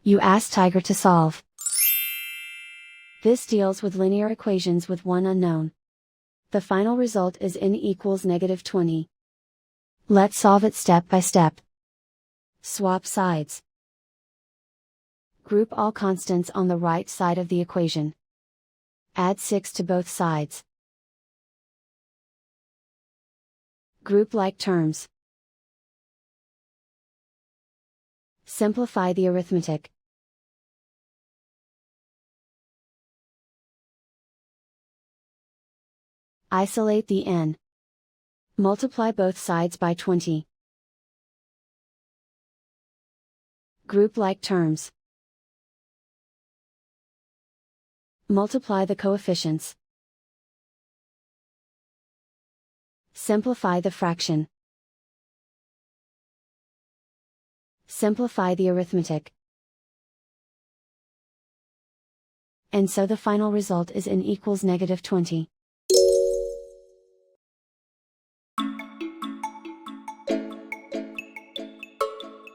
You ask Tiger to solve. This deals with linear equations with one unknown. The final result is n equals -20. Let's solve it step by step. Swap sides. Group all constants on the right side of the equation. Add 6 to both sides. Group like terms. Simplify the arithmetic. Isolate the n. Multiply both sides by 20. Group like terms. Multiply the coefficients. Simplify the fraction. Simplify the arithmetic. And so the final result is n equals -20.